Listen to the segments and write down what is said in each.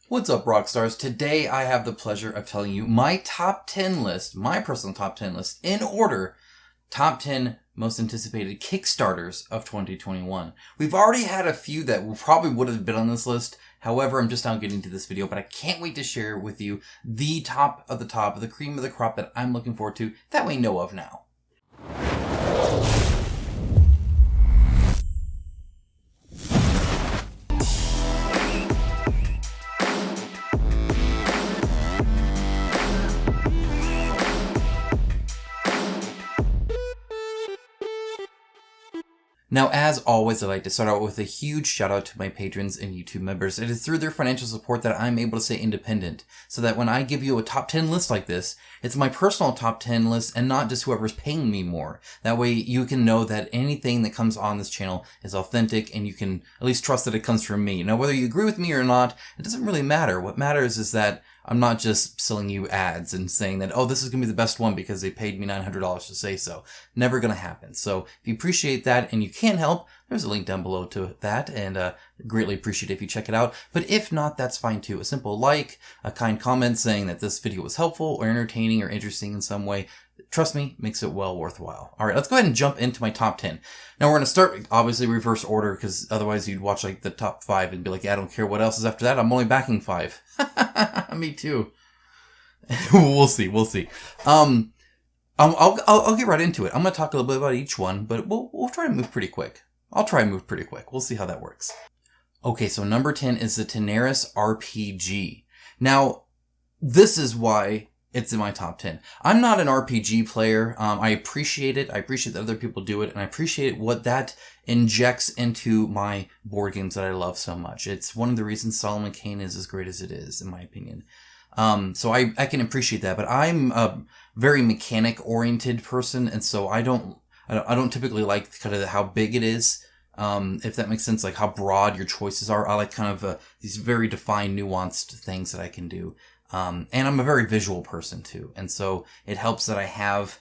What's up, Rockstars? Today I have the pleasure of telling you my top 10 list, my personal top 10 list, in order, top 10 most anticipated Kickstarters of 2021. We've already had a few that probably would have been on this list. However, I'm just now getting to this video, but I can't wait to share with you the top, the cream of the crop that I'm looking forward to that we know of now. Now, as always, I'd like to start out with a huge shout out to my patrons and YouTube members. It is through their financial support that I'm able to stay independent, so that when I give you a top 10 list like this, it's my personal top 10 list and not just whoever's paying me more. That way you can know that anything that comes on this channel is authentic and you can at least trust that it comes from me. Now, whether you agree with me or not, it doesn't really matter. What matters is that I'm not just selling you ads and saying that, oh, this is going to be the best one because they paid me $900 to say so. Never going to happen. So if you appreciate that and you can help, there's a link down below to that, and greatly appreciate it if you check it out. But if not, that's fine too. A simple like, a kind comment saying that this video was helpful or entertaining or interesting in some way, trust me, makes it well worthwhile. All right, let's go ahead and jump into my top 10. Now we're going to start, obviously, reverse order, because otherwise you'd watch like the top 5 and be like, yeah, I don't care what else is after that. I'm only backing 5. Me too. We'll see. I'll get right into it. I'm going to talk a little bit about each one, but we'll try to move pretty quick. I'll try and move pretty quick. We'll see how that works. Okay, so number 10 is the Tenaris RPG. Now, this is why it's in my top 10. I'm not an RPG player. I appreciate it. I appreciate that other people do it, and I appreciate what that injects into my board games that I love so much. It's one of the reasons Solomon Kane is as great as it is, in my opinion. So I can appreciate that, but I'm a very mechanic-oriented person, and so I don't typically like kind of how big it is. If that makes sense, like how broad your choices are. I like kind of these very defined, nuanced things that I can do. And I'm a very visual person too. And so it helps that I have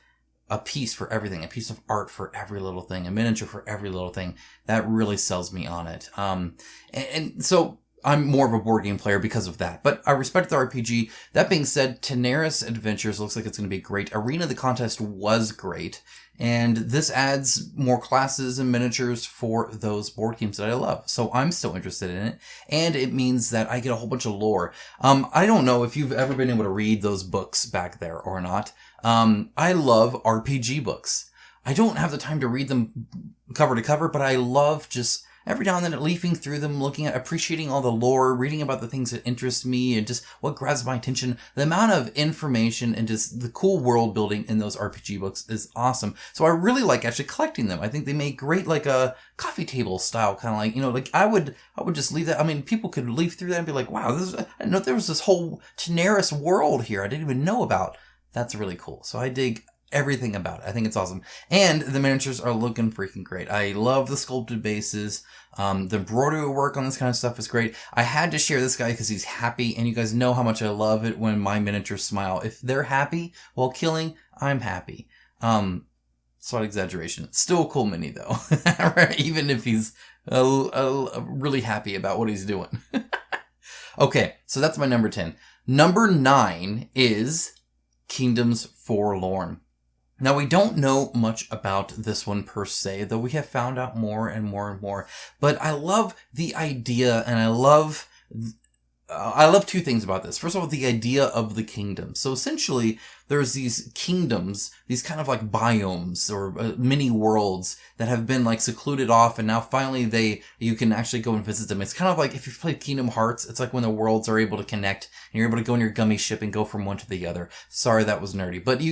a piece for everything, a piece of art for every little thing, a miniature for every little thing. That really sells me on it. And so I'm more of a board game player because of that. But I respect the RPG. That being said, Tenaris Adventures looks like it's going to be great. Arena the contest was great. And this adds more classes and miniatures for those board games that I love. So I'm still interested in it. And it means that I get a whole bunch of lore. I don't know if you've ever been able to read those books back there or not. I love RPG books. I don't have the time to read them cover to cover, but I love just every now and then leafing through them, looking at, appreciating all the lore, reading about the things that interest me and just what grabs my attention. The amount of information and just the cool world building in those RPG books is awesome. So I really like actually collecting them. I think they make great, like a coffee table style, kind of like, like I would just leave that. I mean, people could leaf through that and be like, wow, I didn't know there was this whole Tenaris world here I didn't even know about. That's really cool. So I dig everything about it. I think it's awesome. And the miniatures are looking freaking great. I love the sculpted bases. The embroidery work on this kind of stuff is great. I had to share this guy because he's happy, and you guys know how much I love it when my miniatures smile. If they're happy while killing, I'm happy. Slight exaggeration. Still a cool mini though. Right? Even if he's really happy about what he's doing. Okay, so that's my number 10. Number 9 is Kingdoms Forlorn. Now, we don't know much about this one per se, though we have found out more and more and more. But I love the idea, and I love two things about this. First of all, the idea of the kingdom. So essentially, there's these kingdoms, these kind of like biomes or mini worlds that have been like secluded off, and now finally you can actually go and visit them. It's kind of like if you've played Kingdom Hearts, it's like when the worlds are able to connect and you're able to go in your gummy ship and go from one to the other. Sorry, that was nerdy, but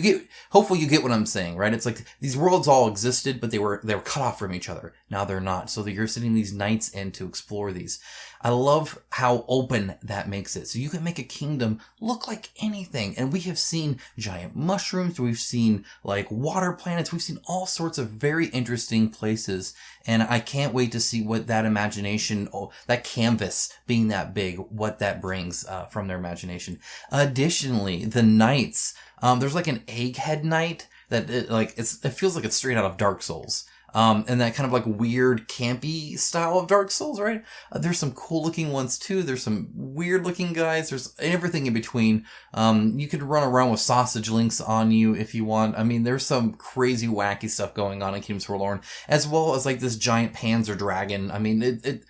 hopefully you get what I'm saying, right? It's like these worlds all existed, but they were cut off from each other. Now they're not. So that you're sending these knights in to explore these. I love how open that makes it. So you can make a kingdom look like anything. And we have seen giant mushrooms. We've seen like water planets. We've seen all sorts of very interesting places. And I can't wait to see what that imagination, that canvas being that big, what that brings from their imagination. Additionally, the knights, there's like an egghead knight that it feels like it's straight out of Dark Souls. and that kind of like weird campy style of Dark Souls, right? There's some cool looking ones too. There's some weird looking guys. There's everything in between. You could run around with sausage links on you if you want. I mean, there's some crazy wacky stuff going on in Kingdoms Forlorn, as well as like this giant panzer dragon. I mean,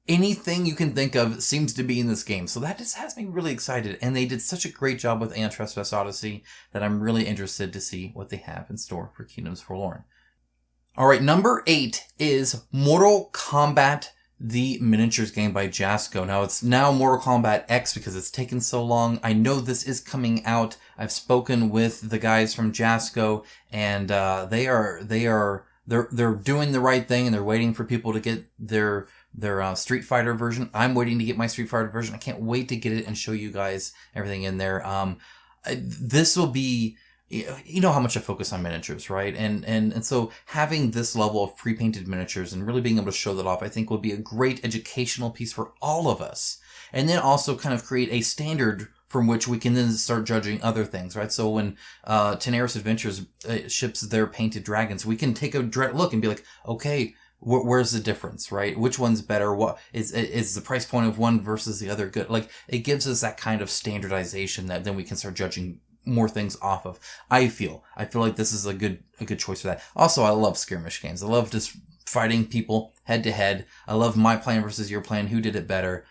anything you can think of seems to be in this game. So that just has me really excited. And they did such a great job with Ant Trespass Odyssey that I'm really interested to see what they have in store for Kingdoms Forlorn. All right, number 8 is Mortal Kombat, the miniatures game by Jasco. Now it's now Mortal Kombat X because it's taken so long. I know this is coming out. I've spoken with the guys from Jasco, and they're doing the right thing, and they're waiting for people to get their Street Fighter version. I'm waiting to get my Street Fighter version. I can't wait to get it and show you guys everything in there. This will be, you know how much I focus on miniatures, right? And so having this level of pre-painted miniatures and really being able to show that off, I think would be a great educational piece for all of us. And then also kind of create a standard from which we can then start judging other things, right? So when Tenaris Adventures ships their painted dragons, we can take a look and be like, okay, where's the difference, right? Which one's better? What is the price point of one versus the other good? Like, it gives us that kind of standardization that then we can start judging more things off of. I feel like this is a good choice for that. Also, I love skirmish games. I love just fighting people head to head. I love my plan versus your plan. Who did it better?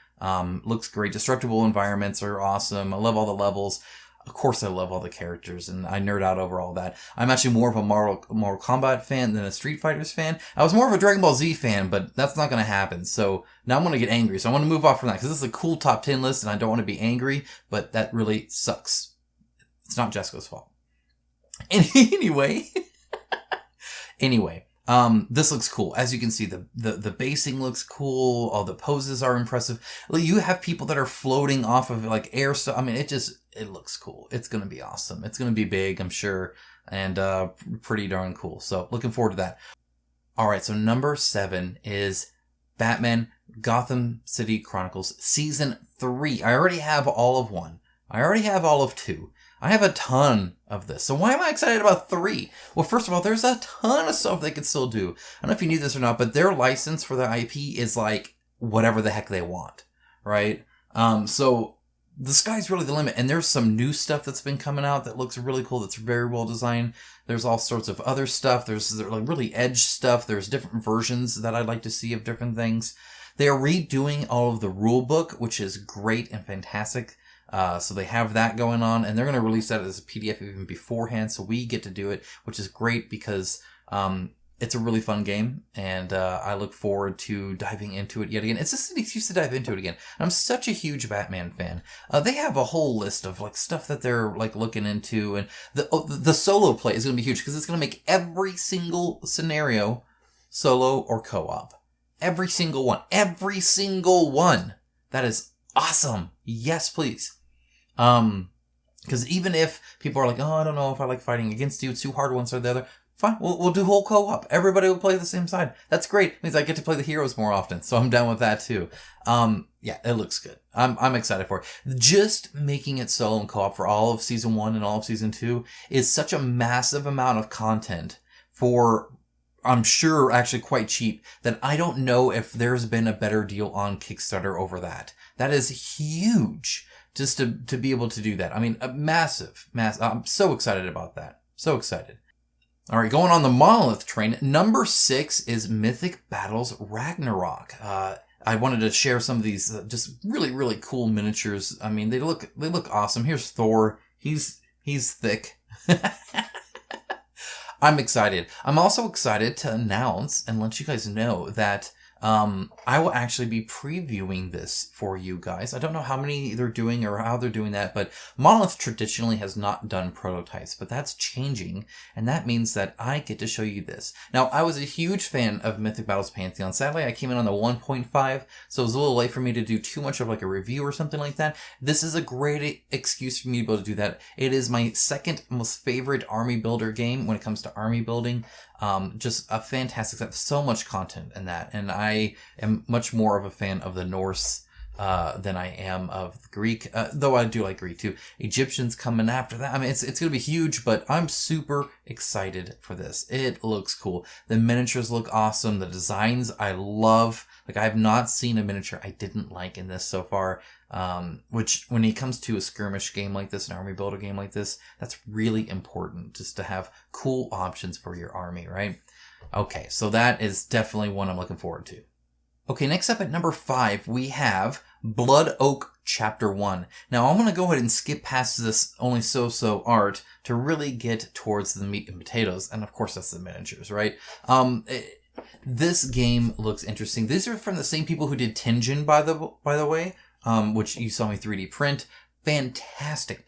Looks great. Destructible environments are awesome. I love all the levels. Of course, I love all the characters, and I nerd out over all that. I'm actually more of a Mortal Kombat fan than a Street Fighters fan. I was more of a Dragon Ball Z fan, but that's not going to happen. So now I'm going to get angry. So I want to move off from that because this is a cool top 10 list, and I don't want to be angry, but that really sucks. It's not Jessica's fault. Anyway, this looks cool. As you can see, the basing looks cool. All the poses are impressive. You have people that are floating off of like air stuff. I mean, it looks cool. It's going to be awesome. It's going to be big, I'm sure, and pretty darn cool. So looking forward to that. All right. So number 7 is Batman Gotham City Chronicles Season 3. I already have all of 1. I already have all of 2. I have a ton of this. So why am I excited about 3? Well, first of all, there's a ton of stuff they could still do. I don't know if you knew this or not, but their license for the IP is like whatever the heck they want, right? So the sky's really the limit. And there's some new stuff that's been coming out that looks really cool. That's very well designed. There's all sorts of other stuff. There's like really edge stuff. There's different versions that I'd like to see of different things. They are redoing all of the rule book, which is great and fantastic. So they have that going on, and they're going to release that as a PDF even beforehand, so we get to do it, which is great because it's a really fun game, and I look forward to diving into it yet again. It's just an excuse to dive into it again. I'm such a huge Batman fan. They have a whole list of like stuff that they're like looking into, and the solo play is going to be huge because it's going to make every single scenario solo or co-op. Every single one. Every single one. That is awesome. Yes, please. Because even if people are like, oh, I don't know if I like fighting against you, it's too hard one side or the other, fine, we'll do whole co-op. Everybody will play the same side. That's great. It means I get to play the heroes more often, so I'm down with that too. Yeah, it looks good. I'm excited for it. Just making it solo and co-op for all of Season 1 and all of Season 2 is such a massive amount of content for, I'm sure, actually quite cheap, that I don't know if there's been a better deal on Kickstarter over that. That is huge. Just to be able to do that. I mean, massive. I'm so excited about that. So excited. All right, going on the Monolith train. Number 6 is Mythic Battles Ragnarok. I wanted to share some of these just really, really cool miniatures. I mean, they look awesome. Here's Thor. He's thick. I'm excited. I'm also excited to announce and let you guys know that I will actually be previewing this for you guys. I don't know how many they're doing or how they're doing that, but Monolith traditionally has not done prototypes, but that's changing, and that means that I get to show you this. Now, I was a huge fan of Mythic Battles Pantheon. Sadly, I came in on the 1.5, so it was a little late for me to do too much of like a review or something like that. This is a great excuse for me to be able to do that. It is my second most favorite army builder game when it comes to army building. Just a fantastic stuff. So much content in that. And I am much more of a fan of the Norse than I am of Greek, though I do like Greek too. Egyptian's coming after that. I mean, it's going to be huge, but I'm super excited for this. It looks cool. The miniatures look awesome. The designs I love. Like, I have not seen a miniature I didn't like in this so far. Which, when it comes to a skirmish game like this, an army builder game like this, that's really important, just to have cool options for your army, right? Okay, so that is definitely one I'm looking forward to. Okay, next up at number 5, we have Blood Oak Chapter 1. Now, I'm going to go ahead and skip past this only so-so art to really get towards the meat and potatoes. And of course, that's the miniatures, right? This game looks interesting. These are from the same people who did Tenjin, by the way, which you saw me 3D print. Fantastic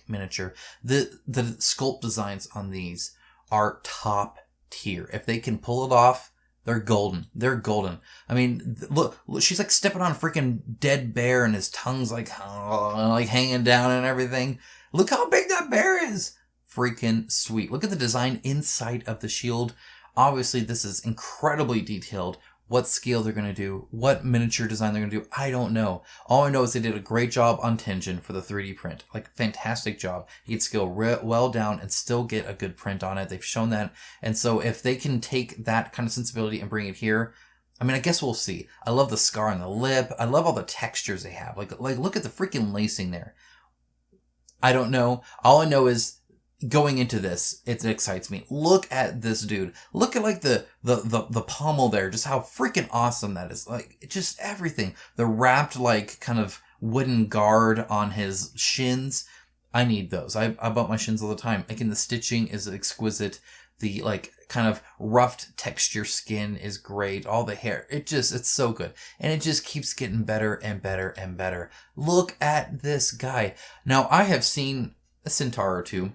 miniature. The sculpt designs on these are top tier. If they can pull it off, they're golden. They're golden. I mean, look, she's like stepping on a freaking dead bear and his tongue's like hanging down and everything. Look how big that bear is. Freaking sweet. Look at the design inside of the shield. Obviously, this is incredibly detailed. What scale they're going to do, what miniature design they're going to do, I don't know. All I know is they did a great job on Tenjin for the 3D print. Like, fantastic job. You can scale well down and still get a good print on it. They've shown that. And so if they can take that kind of sensibility and bring it here, I mean, I guess we'll see. I love the scar on the lip. I love all the textures they have. Like look at the freaking lacing there. I don't know. All I know is, going into this, it excites me. Look at this dude. Look at like the pommel there. Just how freaking awesome that is. Like, just everything. The wrapped like kind of wooden guard on his shins. I need those. I bump my shins all the time. Again, the stitching is exquisite. The like kind of roughed texture skin is great. All the hair. It's so good. And it just keeps getting better and better and better. Look at this guy. Now, I have seen a Centaur or two.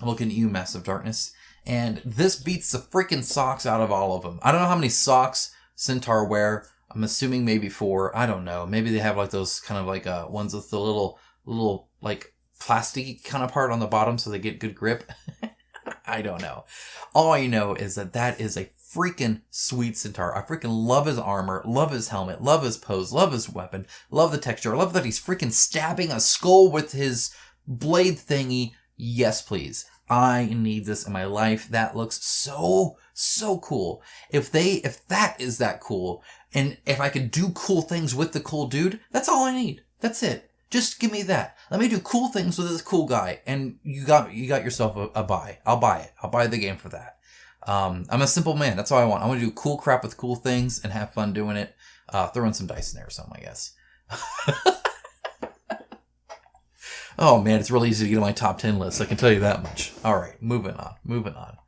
I'm looking at you, Massive Darkness. And this beats the freaking socks out of all of them. I don't know how many socks Centaur wear. I'm assuming maybe 4. I don't know. Maybe they have like those kind of like ones with the little like plastic kind of part on the bottom so they get good grip. I don't know. All I know is that is a freaking sweet Centaur. I freaking love his armor, love his helmet, love his pose, love his weapon, love the texture. I love that he's freaking stabbing a skull with his blade thingy. Yes, please. I need this in my life. That looks so cool. If that is that cool, and if I could do cool things with the cool dude, that's all I need. That's it. Just give me that. Let me do cool things with this cool guy, and you got yourself a buy. I'll buy it. I'll buy the game for that. I'm a simple man. That's all I want. I want to do cool crap with cool things and have fun doing it. Throw in some dice in there or something, I guess. Oh man, it's really easy to get on my top 10 list, I can tell you that much. Alright, moving on.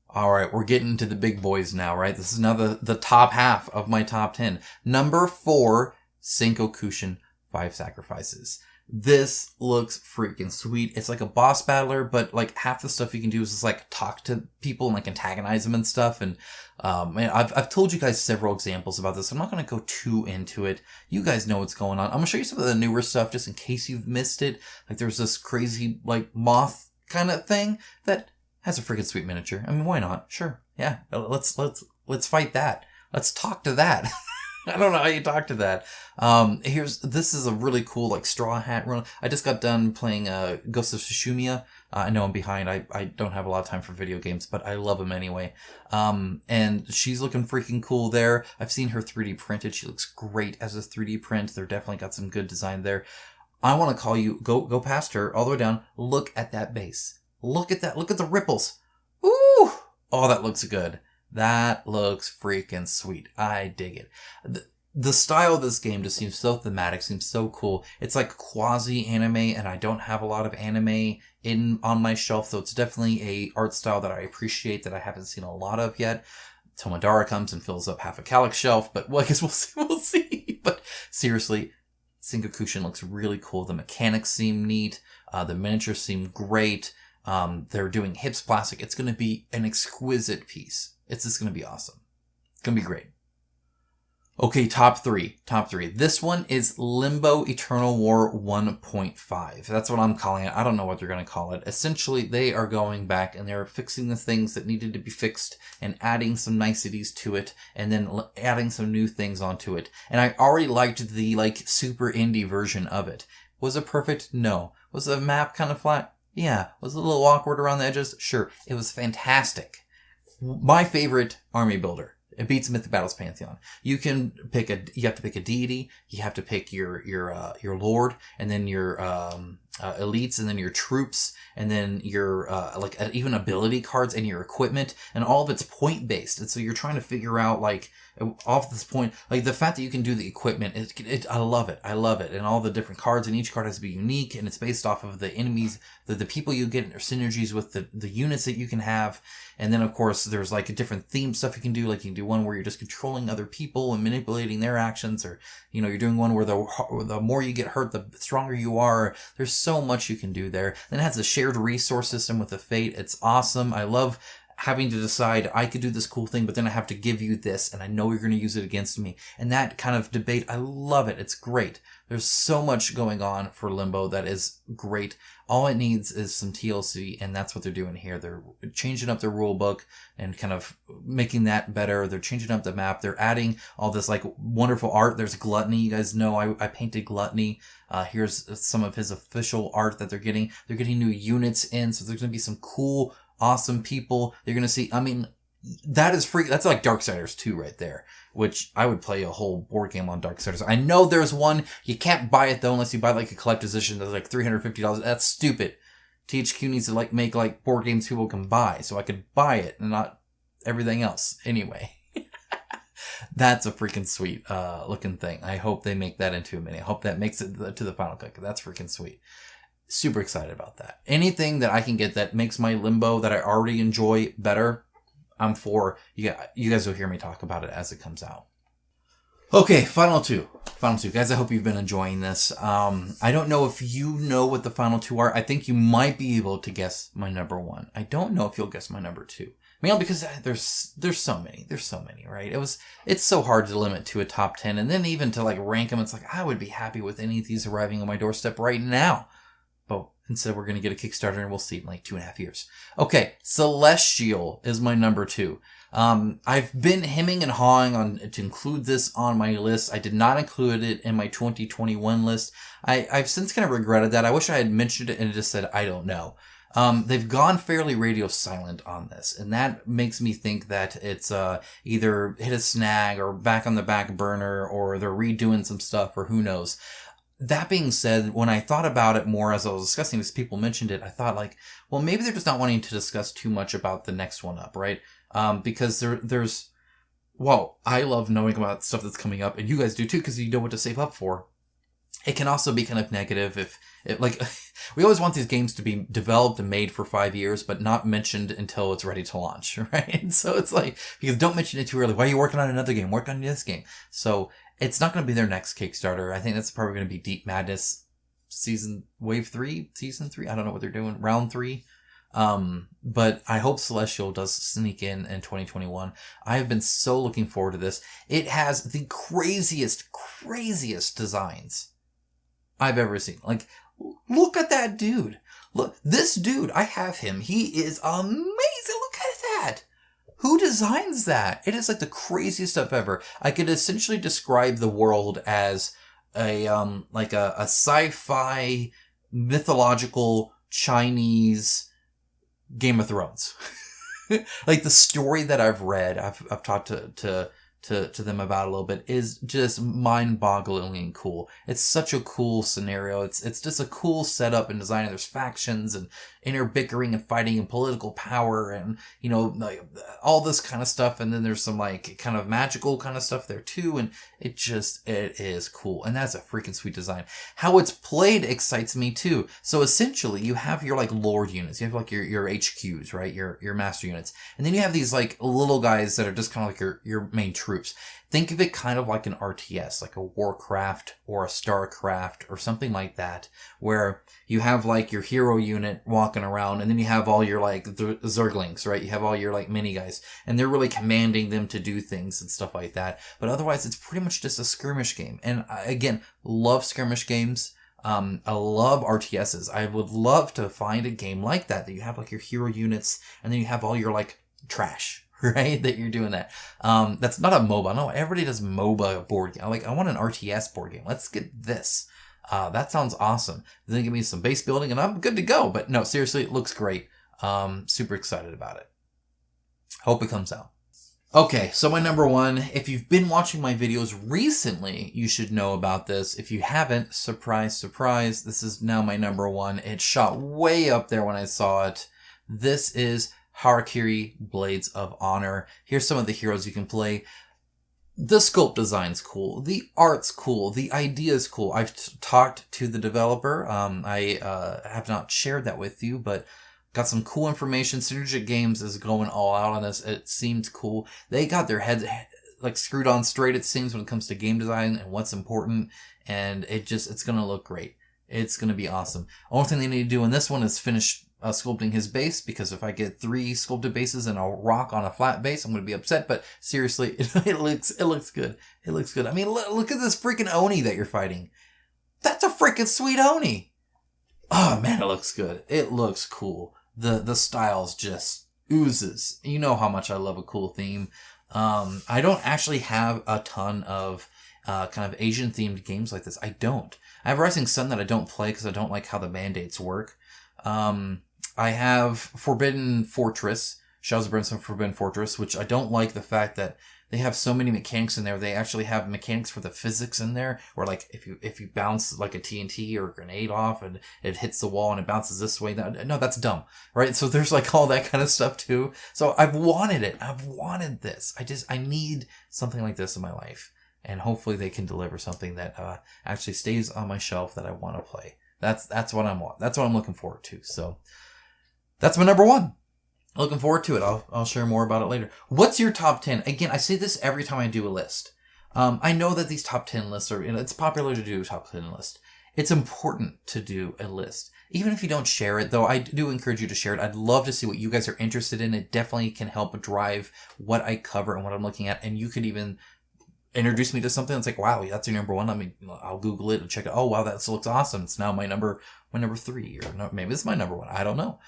Alright, we're getting to the big boys now, right? This is now the top half of my top 10. Number 4, Senkokushin 5 Sacrifices. This looks freaking sweet. It's like a boss battler, but like half the stuff you can do is just like talk to people and like antagonize them and stuff. And man, I've told you guys several examples about this. I'm not going to go too into it. You guys know what's going on. I'm going to show you some of the newer stuff just in case you've missed it. Like there's this crazy like moth kind of thing that has a freaking sweet miniature. I mean, why not? Sure. Yeah. Let's fight that. Let's talk to that. I don't know how you talk to that. This is a really cool, like, straw hat run. I just got done playing, Ghost of Tsushima. I know I'm behind. I don't have a lot of time for video games, but I love them anyway. And she's looking freaking cool there. I've seen her 3D printed. She looks great as a 3D print. They're definitely got some good design there. I want to call you, go past her, all the way down. Look at that base. Look at that. Look at the ripples. Ooh! Oh, that looks good. That looks freaking sweet. I dig it. The style of this game just seems so thematic, seems so cool. It's like quasi-anime, and I don't have a lot of anime on my shelf, so it's definitely a art style that I appreciate that I haven't seen a lot of yet. Tomadara comes and fills up half a Calyx shelf, but well, I guess we'll see. But seriously, Senkokushin looks really cool. The mechanics seem neat. The miniatures seem great. They're doing hips plastic. It's going to be an exquisite piece. It's just going to be awesome. It's going to be great. Okay, top three. Top three. This one is Limbo Eternal War 1.5. That's what I'm calling it. I don't know what they're going to call it. Essentially, they are going back and they're fixing the things that needed to be fixed and adding some niceties to it and then adding some new things onto it. And I already liked the super indie version of it. Was it perfect? No. Was the map kind of flat? Yeah. Was it a little awkward around the edges? Sure. It was fantastic. My favorite army builder. It beats Mythic Battles Pantheon. You have to pick a deity, you have to pick your lord, and then your elites, and then your troops, and then your even ability cards and your equipment, and all of it's point based. And so you're trying to figure out off this point, the fact that you can do the equipment, I love it. I love it. And all the different cards, and each card has to be unique, and it's based off of the enemies, the people you get, or synergies with the units that you can have. And then of course there's a different theme stuff you can do. You can do one where you're just controlling other people and manipulating their actions, or you're doing one where the more you get hurt, the stronger you are. There's so much you can do there. Then it has a shared resource system with the fate. It's awesome. I love having to decide, I could do this cool thing, but then I have to give you this, and I know you're going to use it against me. And that kind of debate, I love it. It's great. There's so much going on for Limbo that is great. All it needs is some TLC, and that's what they're doing here. They're changing up their rule book and kind of making that better. They're changing up the map. They're adding all this wonderful art. There's Gluttony. You guys know I painted Gluttony. Here's some of his official art that they're getting. They're getting new units in, so there's going to be some cool, awesome people. You're going to see, that is free. That's like Darksiders 2 right there, which I would play a whole board game on Darksiders. I know there's one. You can't buy it though unless you buy a collector's edition that's $350. That's stupid. THQ needs to make board games people can buy, so I could buy it and not everything else. Anyway. That's a freaking sweet looking thing. I hope they make that into a mini. I hope that makes it to the final cut. That's freaking sweet. Super excited about that. Anything that I can get that makes my Limbo that I already enjoy better, I'm for. You guys will hear me talk about it as it comes out. Okay, final two. Guys, I hope you've been enjoying this. I don't know if you know what the final two are. I think you might be able to guess my number one. I don't know if you'll guess my number two. Mainly because there's so many. There's so many, right? It's so hard to limit to a top 10. And then even to rank them, it's I would be happy with any of these arriving on my doorstep right now. But instead we're going to get a Kickstarter and we'll see it in 2.5 years. Okay, Celestial is my number two. I've been hemming and hawing to include this on my list. I did not include it in my 2021 list. I've since kind of regretted that. I wish I had mentioned it and it just said, I don't know. They've gone fairly radio silent on this, and that makes me think that it's either hit a snag or back on the back burner, or they're redoing some stuff, or who knows. That being said, when I thought about it more as I was discussing this, people mentioned it, I thought well, maybe they're just not wanting to discuss too much about the next one up, right? Because I love knowing about stuff that's coming up, and you guys do too, because you know what to save up for. It can also be kind of negative if we always want these games to be developed and made for 5 years, but not mentioned until it's ready to launch, right? So it's because don't mention it too early. Why are you working on another game? Work on this game. So it's not going to be their next Kickstarter. I think that's probably going to be Deep Madness season 3. I don't know what they're doing. Round 3. But I hope Celestial does sneak in 2021. I have been so looking forward to this. It has the craziest designs I've ever seen. Look at that dude. Look, this dude, I have him. He is amazing. Look at that. Who designs that? It is the craziest stuff ever. I could essentially describe the world as a sci-fi mythological Chinese Game of Thrones. The story that I've read, I've talked to them about a little bit, is just mind-bogglingly cool. It's such a cool scenario. It's just a cool setup and design. There's factions and inner bickering and fighting and political power and, all this kind of stuff. And then there's some kind of magical kind of stuff there too. And it is cool. And that's a freaking sweet design. How it's played excites me too. So essentially you have your lord units. You have your HQs, right? Your master units. And then you have these little guys that are just kind of your main troops. troops. Think of it kind of like an RTS, like a Warcraft or a Starcraft or something like that, where you have like your hero unit walking around, and then you have all your like the Zerglings, right? You have all your like mini guys, and they're really commanding them to do things and stuff like that. But otherwise, it's pretty much just a skirmish game. And again, love skirmish games. I love RTSs. I would love to find a game like that you have like your hero units, and then you have all your like trash, right? That you're doing that. That's not a MOBA. No, everybody does MOBA board game. I want an RTS board game. Let's get this. That sounds awesome. Then give me some base building and I'm good to go. But no, seriously, it looks great. Super excited about it. Hope it comes out. Okay, so my number one, if you've been watching my videos recently, you should know about this. If you haven't, surprise, surprise, this is now my number one. It shot way up there when I saw it. This is Harakiri Blades of Honor. Here's some of the heroes you can play. The sculpt design's cool. The art's cool. The idea's cool. I've talked to the developer. I have not shared that with you, but got some cool information. Synergic Games is going all out on this. It seems cool. They got their heads like screwed on straight, it seems, when it comes to game design and what's important. And it's going to look great. It's going to be awesome. Only thing they need to do in this one is finish sculpting his base, because if I get 3 sculpted bases and a rock on a flat base, I'm going to be upset. But seriously, it looks good. It looks good. I mean, look at this freaking Oni that you're fighting. That's a freaking sweet Oni. Oh man, it looks good. It looks cool. The styles just oozes. You know how much I love a cool theme. I don't actually have a ton of kind of Asian themed games like this. I don't. I have Rising Sun that I don't play because I don't like how the mandates work. I have Forbidden Fortress, Shadows of Brimstone Forbidden Fortress, which I don't like the fact that they have so many mechanics in there. They actually have mechanics for the physics in there, where like if you bounce like a TNT or a grenade off and it hits the wall and it bounces this way, no, that's dumb, right? So there's like all that kind of stuff too. So I've wanted it. I've wanted this. I need something like this in my life, and hopefully they can deliver something that actually stays on my shelf that I want to play. That's what I'm looking forward to. So that's my number one. Looking forward to it. I'll share more about it later. What's your top 10? Again, I say this every time I do a list. I know that these top 10 lists it's popular to do a top 10 list. It's important to do a list. Even if you don't share it, though, I do encourage you to share it. I'd love to see what you guys are interested in. It definitely can help drive what I cover and what I'm looking at. And you could even introduce me to something that's like, wow, that's your number one. I mean, I'll Google it and check it. Oh, wow, that looks awesome. It's now my number 3, or no, maybe it's my number 1. I don't know.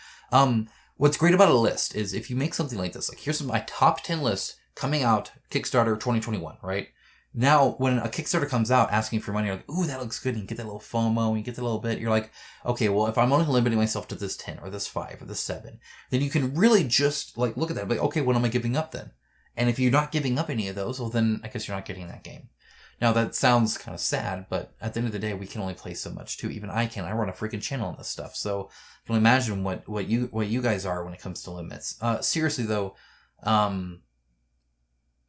What's great about a list is if you make something like this, like here's my top 10 list coming out Kickstarter 2021, right? Now, when a Kickstarter comes out asking for money, you're like, ooh, that looks good. And you get that little FOMO, and you get that little bit. You're like, okay, well, if I'm only limiting myself to this 10 or this 5 or this 7, then you can really just like look at that. Like, okay, what am I giving up then? And if you're not giving up any of those, well, then I guess you're not getting that game. Now, that sounds kind of sad, but at the end of the day, we can only play so much too. Even I can. I run a freaking channel on this stuff. So you can imagine what you guys are when it comes to limits. Seriously though,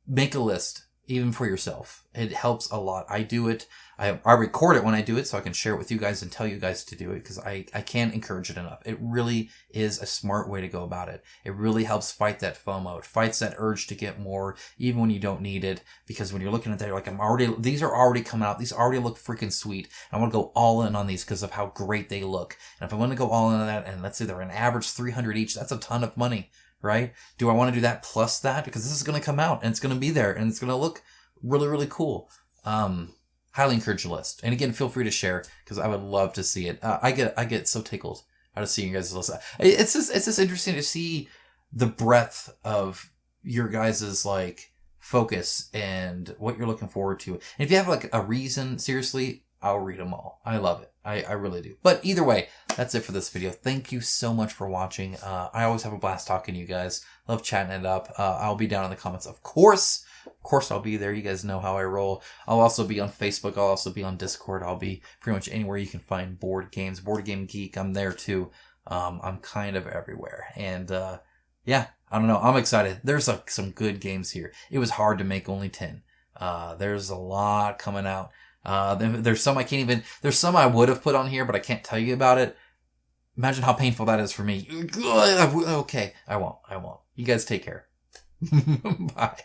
make a list, even for yourself. It helps a lot. I do it. I record it when I do it so I can share it with you guys and tell you guys to do it, because I can't encourage it enough. It really is a smart way to go about it. It really helps fight that FOMO. It fights that urge to get more, even when you don't need it, because when you're looking at that, you're like, these are already coming out. These already look freaking sweet. I want to go all in on these because of how great they look. And if I want to go all in on that, and let's say they're an average 300 each, that's a ton of money, right? Do I want to do that plus that? Because this is going to come out and it's going to be there and it's going to look really, really cool. Highly encourage the list. And again, feel free to share, because I would love to see it. I get so tickled out of seeing you guys' list. It's just interesting to see the breadth of your guys' like focus and what you're looking forward to. And if you have like a reason, seriously, I'll read them all. I love it. I really do. But either way, that's it for this video. Thank you so much for watching. I always have a blast talking to you guys. Love chatting it up. I'll be down in the comments. Of course, I'll be there. You guys know how I roll. I'll also be on Facebook. I'll also be on Discord. I'll be pretty much anywhere you can find board games. Board Game Geek, I'm there too. I'm kind of everywhere. And yeah, I don't know. I'm excited. There's like some good games here. It was hard to make only 10. There's a lot coming out. There's some there's some I would have put on here, but I can't tell you about it. Imagine how painful that is for me. Okay, I won't. You guys take care. Bye.